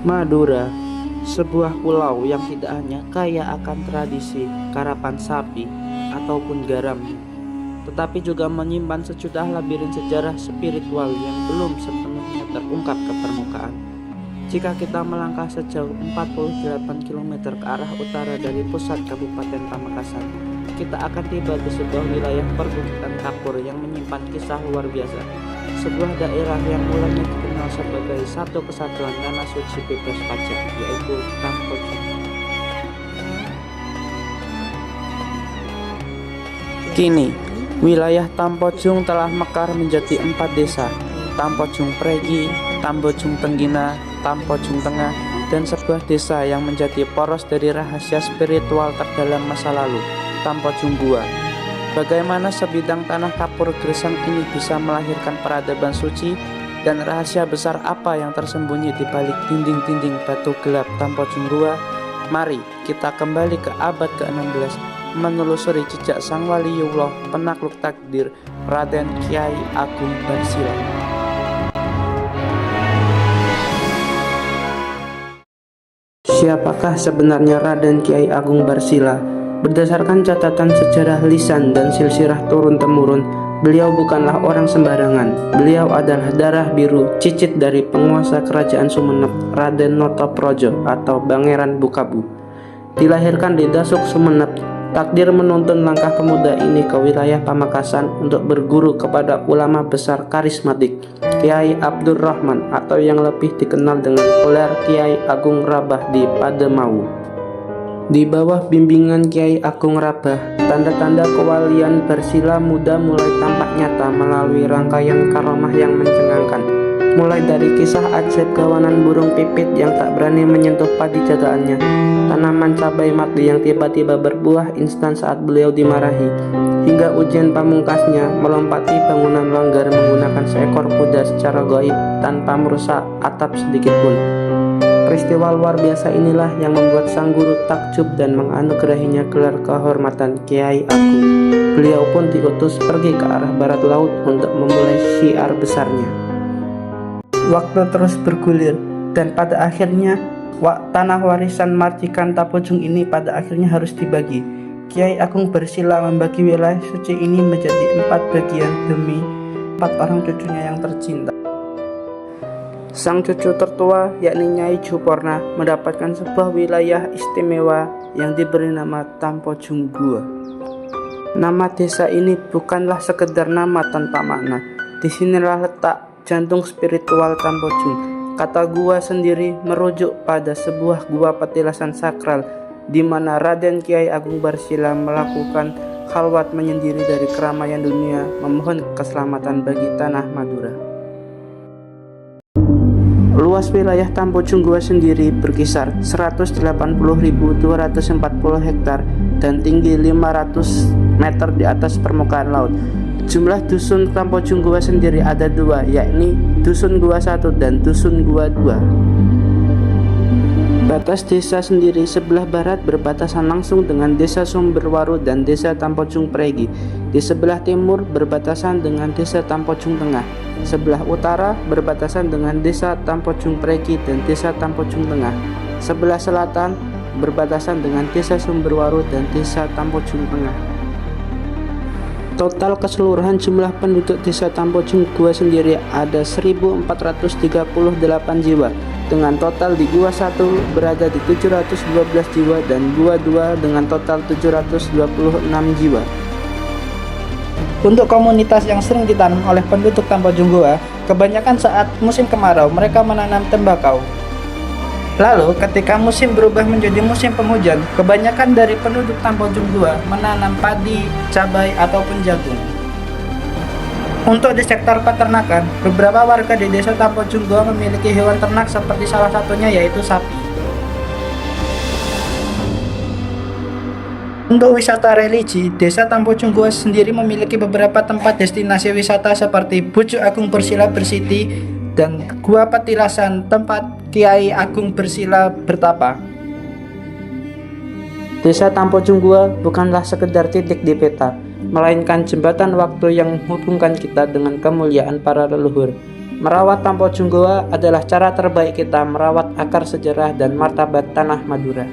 Madura, sebuah pulau yang tidak hanya kaya akan tradisi karapan sapi ataupun garamnya, tetapi juga menyimpan sejuta labirin sejarah spiritual yang belum sepenuhnya terungkap ke permukaan. Jika kita melangkah sejauh 48 km ke arah utara dari pusat Kabupaten Pamekasan, kita akan tiba di sebuah wilayah perbukitan kapur yang menyimpan kisah luar biasa. Sebuah daerah yang mulanya dikenal sebagai satu kesatuan tanah suci bebas pajak, yaitu Tampojong. Kini, wilayah Tampojong telah mekar menjadi 4 desa: Tampojong Pregi, Tampojong Tenggina, Tampojong Tengah, dan sebuah desa yang menjadi poros dari rahasia spiritual terdalam masa lalu, Tampojong Gua. Bagaimana sebidang tanah kapur gersang ini bisa melahirkan peradaban suci, dan rahasia besar apa yang tersembunyi di balik dinding-dinding batu gelap Tampojong Gua? Mari kita kembali ke abad ke-16, menelusuri jejak sang waliullah penakluk takdir, Raden Kiai Agung Barsila. Siapakah sebenarnya Raden Kiai Agung Barsila? Berdasarkan catatan sejarah lisan dan silsilah turun-temurun, beliau bukanlah orang sembarangan. Beliau adalah darah biru cicit dari penguasa kerajaan Sumenep, Raden Notoprojo atau Pangeran Bukabu. Dilahirkan di Dasuk, Sumenep, takdir menuntun langkah pemuda ini ke wilayah Pamekasan untuk berguru kepada ulama besar karismatik, Kiai Abdurrahman, atau yang lebih dikenal dengan gelar Kiai Agung Rabah di Pademau. Di bawah bimbingan Kiai Agung Rabah, tanda-tanda kewalian Barsila muda mulai tampak nyata melalui rangkaian karomah yang mencengangkan. Mulai dari kisah ajaib kawanan burung pipit yang tak berani menyentuh padi jagaannya, tanaman cabai mati yang tiba-tiba berbuah instan saat beliau dimarahi, hingga ujian pamungkasnya melompati bangunan langgar menggunakan seekor kuda secara gaib tanpa merusak atap sedikit pun. Peristiwa luar biasa inilah yang membuat sang guru takjub dan menganugerahinya gelar kehormatan Kiai Agung. Beliau pun diutus pergi ke arah barat laut untuk memulai syiar besarnya. Waktu terus bergulir, dan pada akhirnya tanah warisan Marcikan Tampojong ini pada akhirnya harus dibagi. Kiai Agung Barsila membagi wilayah suci ini menjadi 4 bagian demi 4 orang cucunya yang tercinta. Sang cucu tertua, yakni Nyai Juporna, mendapatkan sebuah wilayah istimewa yang diberi nama Tampojong Gua. Nama desa ini bukanlah sekedar nama tanpa makna. Disinilah letak jantung spiritual Tampojong. Kata gua sendiri merujuk pada sebuah gua petilasan sakral di mana Raden Kiai Agung Barsila melakukan khalwat menyendiri dari keramaian dunia, memohon keselamatan bagi tanah Madura. Luas wilayah Tampojong Gua sendiri berkisar 180.240 hektar dan tinggi 500 meter di atas permukaan laut. Jumlah dusun Tampojong Gua sendiri ada 2, yakni Dusun Gua 1 dan Dusun Gua 2. Batas desa sendiri sebelah barat berbatasan langsung dengan Desa Sumberwaru dan Desa Tampojong Pregi. Di sebelah timur berbatasan dengan Desa Tampojong Tengah. Sebelah utara berbatasan dengan Desa Tampojong Pregi dan Desa Tampojong Tengah. Sebelah selatan berbatasan dengan Desa Sumberwaru dan Desa Tampojong Tengah. Total keseluruhan jumlah penduduk Desa Tampojong Gua sendiri ada 1.438 jiwa, dengan total di Gua 1 berada di 712 jiwa dan Gua 2 dengan total 726 jiwa. Untuk komunitas yang sering ditanam oleh penduduk Tampojong Gua, kebanyakan saat musim kemarau mereka menanam tembakau. Lalu ketika musim berubah menjadi musim penghujan, kebanyakan dari penduduk Tampojong Gua menanam padi, cabai, ataupun jagung. Untuk di sektor peternakan, beberapa warga di desa Tampojong Gua memiliki hewan ternak seperti salah satunya yaitu sapi. Untuk wisata religi, desa Tampojong Gua sendiri memiliki beberapa tempat destinasi wisata seperti Bujuk Agung Barsila Bersiti dan Gua Petilasan, tempat Kiai Agung Barsila bertapa. Desa Tampojong Gua bukanlah sekedar titik di peta, melainkan jembatan waktu yang menghubungkan kita dengan kemuliaan para leluhur. Merawat Tampo Junggoa adalah cara terbaik kita merawat akar sejarah dan martabat tanah Madura.